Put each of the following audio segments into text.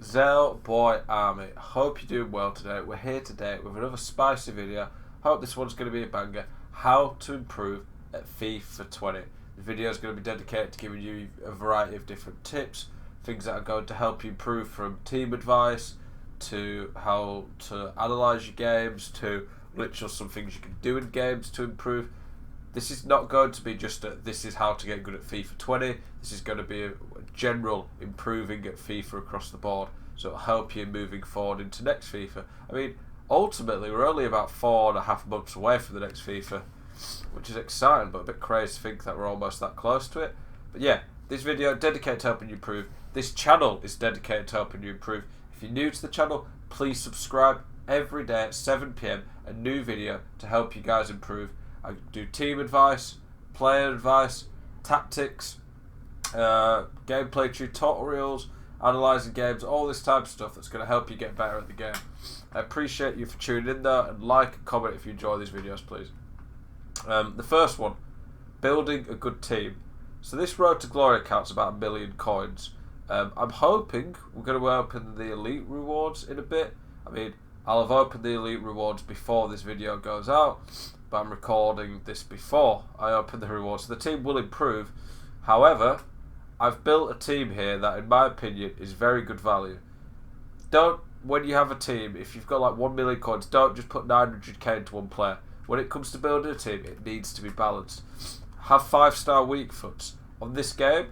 Zell Boy Army, hope you're doing well today. We're here today with another spicy video. Hope this one's going to be a banger. How to improve at FIFA 20. The video is going to be dedicated to giving you a variety of different tips, things that are going to help you improve, from team advice to how to analyse your games to literally some things you can do in games to improve. This is not going to be just this is how to get good at FIFA 20. This is going to be a general improving at FIFA across the board. So it'll help you moving forward into next FIFA. I mean, ultimately, we're only about 4.5 months away from the next FIFA, which is exciting, but a bit crazy to think that we're almost that close to it. But yeah, this video dedicated to helping you improve. This channel is dedicated to helping you improve. If you're new to the channel, please subscribe. Every day at 7 PM, a new video to help you guys improve. I do team advice, player advice, tactics, gameplay tutorials, analysing games, all this type of stuff that's going to help you get better at the game. I appreciate you for tuning in though, and like and comment if you enjoy these videos, please. The first one, building a good team. So this Road to Glory account's about 1 million coins. I'm hoping we're going to open the elite rewards in a bit. I mean, I'll have opened the elite rewards before this video goes out, but I'm recording this before I open the rewards, so the team will improve. However, I've built a team here that, in my opinion, is very good value. When you have a team, if you've got like 1 million coins, don't just put 900k into one player. When it comes to building a team, it needs to be balanced. Have 5-star weak foots. On this game,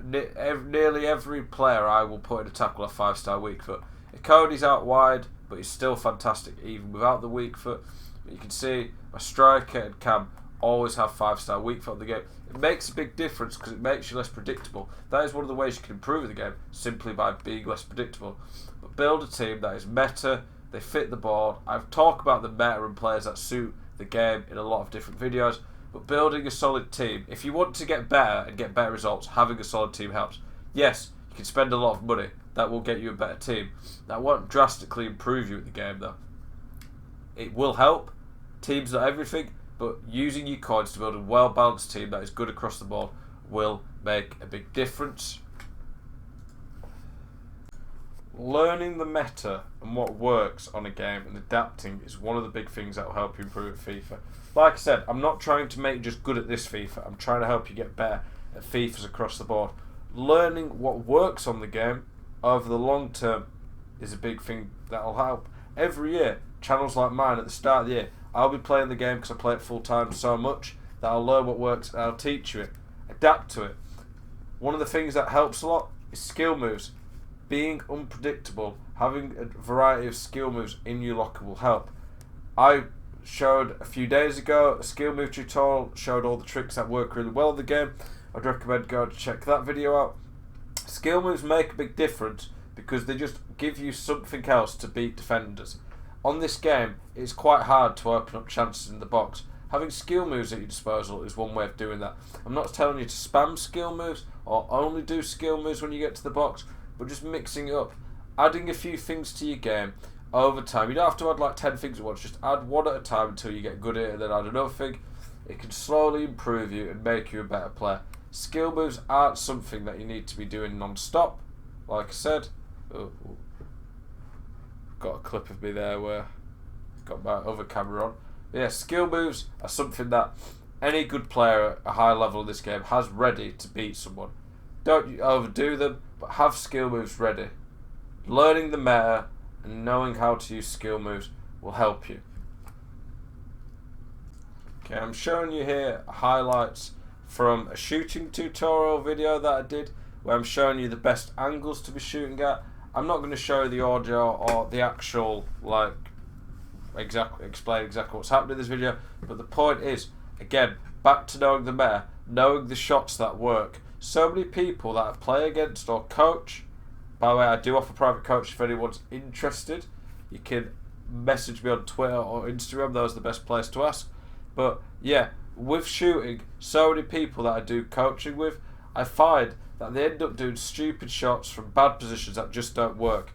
nearly every player I will put in a tackle a 5-star weak foot. Cody's out wide, but he's still fantastic even without the weak foot. But you can see my striker and Cam always have 5-star weak foot in the game. It makes a big difference because it makes you less predictable. That is one of the ways you can improve the game, simply by being less predictable. But build a team that is meta, they fit the board. I've talked about the meta and players that suit the game in a lot of different videos, but building a solid team, if you want to get better and get better results, having a solid team helps. Yes, you can spend a lot of money. That will get you a better team. That won't drastically improve you at the game though. It will help. Team's not everything, but using your coins to build a well-balanced team that is good across the board will make a big difference. Learning the meta and what works on a game and adapting is one of the big things that will help you improve at FIFA. Like I said, I'm not trying to make you just good at this FIFA. I'm trying to help you get better at FIFAs across the board. Learning what works on the game over the long term is a big thing that will help. Every year, channels like mine at the start of the year, I'll be playing the game because I play it full time so much that I'll learn what works and I'll teach you it. Adapt to it. One of the things that helps a lot is skill moves. Being unpredictable, having a variety of skill moves in your locker will help. I showed a few days ago a skill move tutorial, showed all the tricks that work really well in the game. I'd recommend going to check that video out. Skill moves make a big difference because they just give you something else to beat defenders. On this game, it's quite hard to open up chances in the box. Having skill moves at your disposal is one way of doing that. I'm not telling you to spam skill moves or only do skill moves when you get to the box, but just mixing it up. Adding a few things to your game over time. You don't have to add like 10 things at once, just add one at a time until you get good at it and then add another thing. It can slowly improve you and make you a better player. Skill moves aren't something that you need to be doing non-stop. Like I said, got a clip of me there where I've got my other camera on. But yeah, skill moves are something that any good player at a high level in this game has ready to beat someone. Don't overdo them, but have skill moves ready. Learning the meta and knowing how to use skill moves will help you. Okay, I'm showing you here highlights from a shooting tutorial video that I did where I'm showing you the best angles to be shooting at. I'm not going to show you the audio or the actual explain exactly what's happening in this video, but the point is, again, back to knowing the meta, knowing the shots that work. So many people that I play against or coach, by the way, I do offer private coaching if anyone's interested. You can message me on Twitter or Instagram, those are the best place to ask. But yeah, with shooting, so many people that I do coaching with, I find that they end up doing stupid shots from bad positions that just don't work.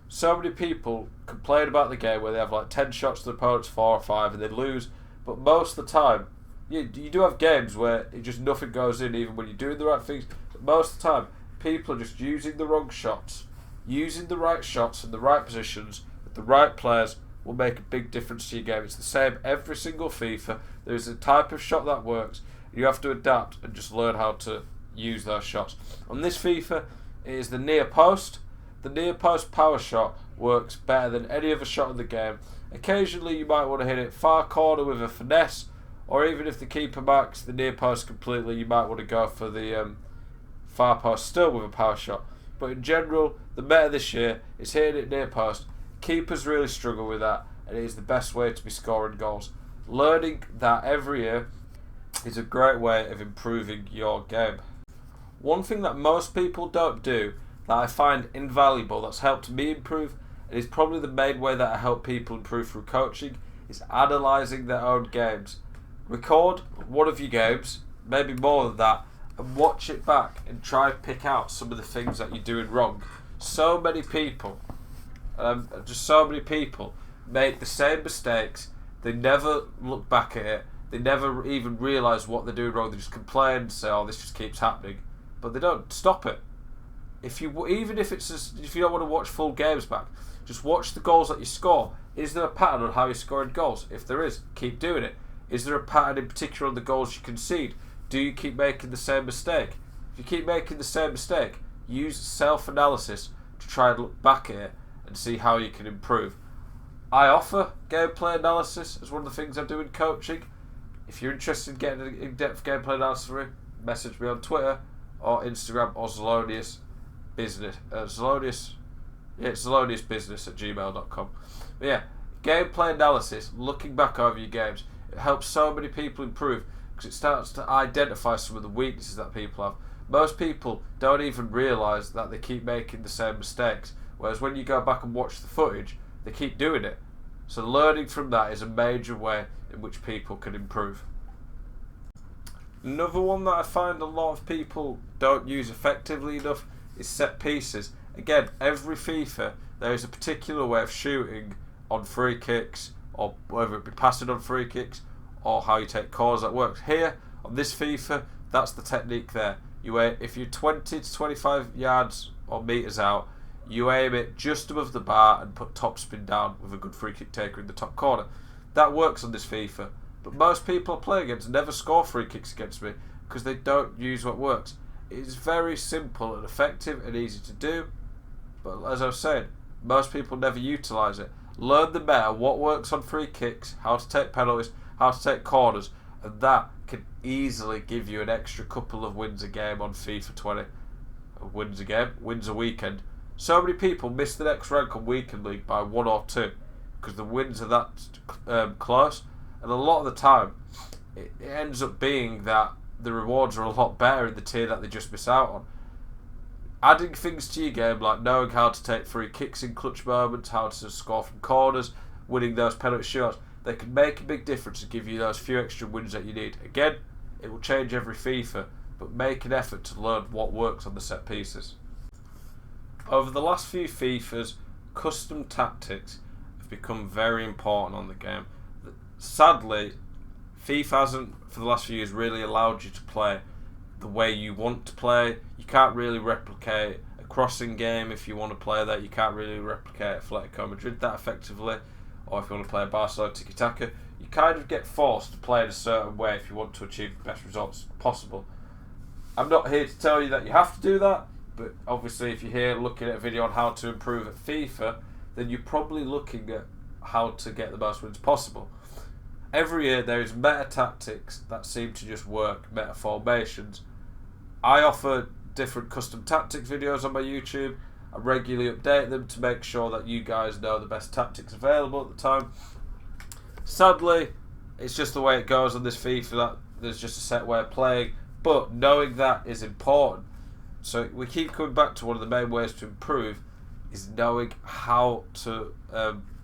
So many people complain about the game where they have like 10 shots to the opponent's 4 or 5 and they lose, but most of the time, you do have games where it just nothing goes in even when you're doing the right things, but most of the time, people are just using the wrong shots Using the right shots in the right positions with the right players will make a big difference to your game. It's the same every single FIFA. There's a type of shot that works. You have to adapt and just learn how to use those shots. On this FIFA, it is the near post. The near post power shot works better than any other shot in the game. Occasionally you might want to hit it far corner with a finesse, or even if the keeper marks the near post completely, you might want to go for the far post still with a power shot. But in general, the meta this year is hitting it near post. Keepers really struggle with that, and it is the best way to be scoring goals. Learning that every year is a great way of improving your game. One thing that most people don't do that I find invaluable, that's helped me improve, and is probably the main way that I help people improve through coaching, is analysing their own games. Record one of your games, maybe more than that, and watch it back and try and pick out some of the things that you're doing wrong. So many people make the same mistakes. They never look back at it. They never even realise what they're doing wrong. They just complain and say, "Oh, this just keeps happening," but they don't stop it. If you don't want to watch full games back, just watch the goals that you score. Is there a pattern on how you're scoring goals? If there is, keep doing it. Is there a pattern in particular on the goals you concede? Do you keep making the same mistake? If you keep making the same mistake, use self-analysis to try and look back at it and see how you can improve. I offer gameplay analysis as one of the things I do in coaching. If you're interested in getting an in-depth gameplay analysis from me, message me on Twitter or Instagram or Zelonius Business. ZeloniusBusiness@gmail.com. But yeah, gameplay analysis, looking back over your games, it helps so many people improve because it starts to identify some of the weaknesses that people have. Most people don't even realise that they keep making the same mistakes, whereas when you go back and watch the footage, they keep doing it. So learning from that is a major way in which people can improve. Another one that I find a lot of people don't use effectively enough is set pieces. Again, every FIFA there is a particular way of shooting on free kicks, or whether it be passing on free kicks or how you take corners that works. Here on this FIFA, that's the technique there. If you're 20 to 25 yards or metres out, you aim it just above the bar and put topspin down with a good free kick taker in the top corner. That works on this FIFA, but most people I play against never score free kicks against me because they don't use what works. It is very simple and effective and easy to do, but as I was saying, most people never utilise it. Learn the meta, what works on free kicks, how to take penalties, how to take corners, and that can easily give you an extra couple of wins a game on FIFA 20. Wins a weekend. So many people miss the next rank on Weekend League by 1 or 2 because the wins are that close, and a lot of the time it ends up being that the rewards are a lot better in the tier that they just miss out on. Adding things to your game like knowing how to take free kicks in clutch moments, how to score from corners, winning those penalty shots, they can make a big difference and give you those few extra wins that you need. Again, it will change every FIFA, but make an effort to learn what works on the set pieces. Over the last few FIFAs, custom tactics have become very important on the game. Sadly, FIFA hasn't, for the last few years, really allowed you to play the way you want to play. You can't really replicate a crossing game if you want to play that. You can't really replicate Atletico Madrid that effectively, or if you want to play a Barcelona tiki-taka. You kind of get forced to play in a certain way if you want to achieve the best results possible. I'm not here to tell you that you have to do that, but obviously if you're here looking at a video on how to improve at FIFA, then you're probably looking at how to get the most wins possible. Every year there is meta tactics that seem to just work, meta formations. I offer different custom tactics videos on my YouTube. I regularly update them to make sure that you guys know the best tactics available at the time. Sadly, it's just the way it goes on this FIFA that there's just a set way of playing, but knowing that is important. So we keep coming back to one of the main ways to improve is knowing how to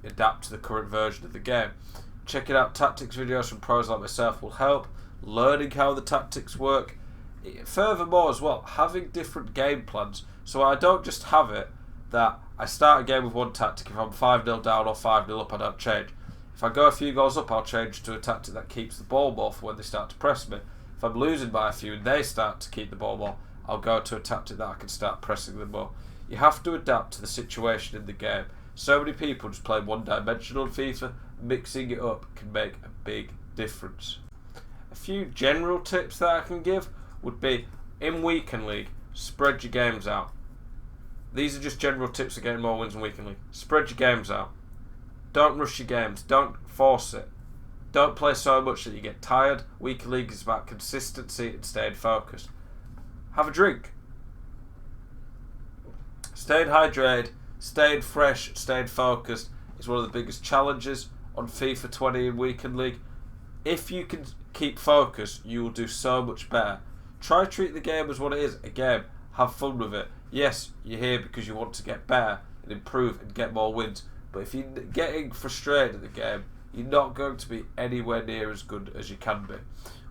adapt to the current version of the game. Checking out tactics videos from pros like myself will help. Learning how the tactics work. Furthermore as well, having different game plans. So I don't just have it that I start a game with one tactic. If I'm 5-0 down or 5-0 up, I don't change. If I go a few goals up, I'll change to a tactic that keeps the ball more for when they start to press me. If I'm losing by a few and they start to keep the ball more, I'll go to a tactic that I can start pressing them more. You have to adapt to the situation in the game. So many people just play one-dimensional FIFA. Mixing it up can make a big difference. A few general tips that I can give would be, in Weekend League, spread your games out. These are just general tips for getting more wins in Weekend League. Spread your games out. Don't rush your games. Don't force it. Don't play so much that you get tired. Weekend League is about consistency and staying focused. Have a drink. Staying hydrated, staying fresh, staying focused is one of the biggest challenges on FIFA 20 in Weekend League. If you can keep focused, you will do so much better. Try to treat the game as what it is, a game. Have fun with it. Yes, you're here because you want to get better and improve and get more wins. But if you're getting frustrated at the game, you're not going to be anywhere near as good as you can be.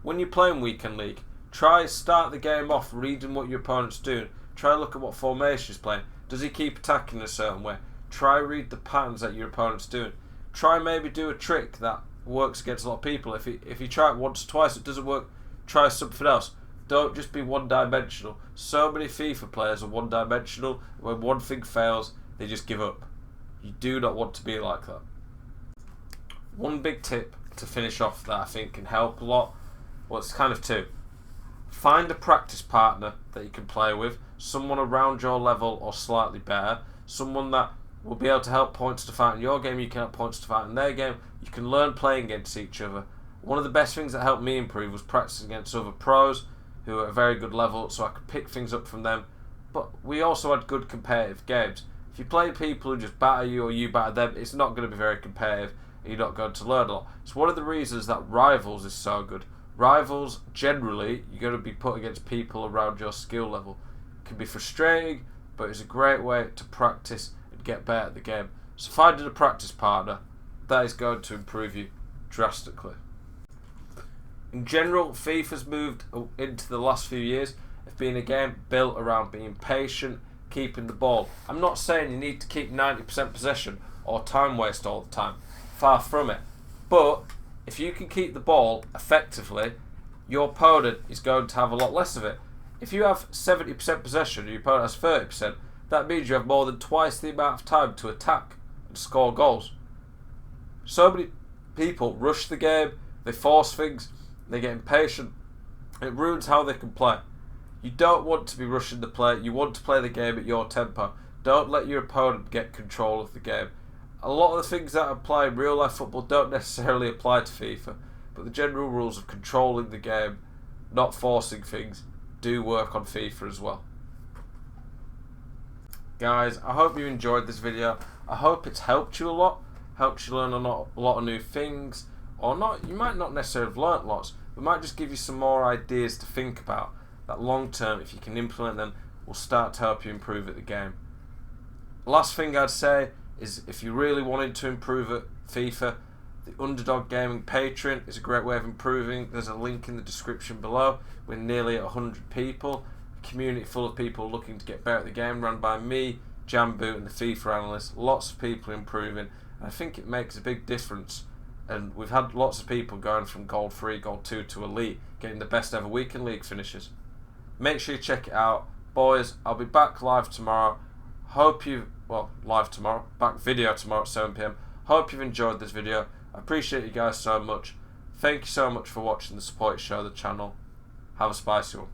When you're playing Weekend League, try start the game off reading what your opponent's doing. Try look at what formation he's playing. Does he keep attacking a certain way? Try read the patterns that your opponent's doing. Try maybe do a trick that works against a lot of people. If you try it once or twice, it doesn't work, try something else. Don't just be one-dimensional. So many FIFA players are one-dimensional. When one thing fails, they just give up. You do not want to be like that. One big tip to finish off that I think can help a lot, well, it's kind of two. Find a practice partner that you can play with, someone around your level or slightly better, someone that will be able to help points to fight in your game, you can help points to fight in their game. You can learn playing against each other. One of the best things that helped me improve was practicing against other pros who are at a very good level, so I could pick things up from them. But we also had good competitive games. If you play people who just batter you or you batter them, it's not going to be very competitive and you're not going to learn a lot. It's one of the reasons that Rivals is so good. Rivals, generally, you're going to be put against people around your skill level. It can be frustrating, but it's a great way to practice and get better at the game. So finding a practice partner, that is going to improve you drastically. In general, FIFA's moved into the last few years of being a game built around being patient, keeping the ball. I'm not saying you need to keep 90% possession or time waste all the time. Far from it. But if you can keep the ball effectively, your opponent is going to have a lot less of it. If you have 70% possession and your opponent has 30%, that means you have more than twice the amount of time to attack and score goals. So many people rush the game, they force things, they get impatient. It ruins how they can play. You don't want to be rushing the play. You want to play the game at your tempo. Don't let your opponent get control of the game. A lot of the things that apply in real life football don't necessarily apply to FIFA, but the general rules of controlling the game, not forcing things, do work on FIFA as well. Guys, I hope you enjoyed this video. I hope it's helped you a lot, helped you learn a lot of new things, or not. You might not necessarily have learnt lots, but might just give you some more ideas to think about that long term, if you can implement them, will start to help you improve at the game. Last thing I'd say is, if you really wanted to improve at FIFA, the Underdog Gaming Patreon is a great way of improving. There's a link in the description below. We're nearly at 100 people, a community full of people looking to get better at the game, run by me, Jamboot and the FIFA analyst. Lots of people improving, and I think it makes a big difference. And we've had lots of people going from Gold 3, Gold 2 to Elite, getting the best ever Weekend League finishes. Make sure you check it out. Boys, I'll be back live tomorrow. Live tomorrow. Back video tomorrow at 7 PM. Hope you've enjoyed this video. I appreciate you guys so much. Thank you so much for watching the support show, the channel. Have a spicy one.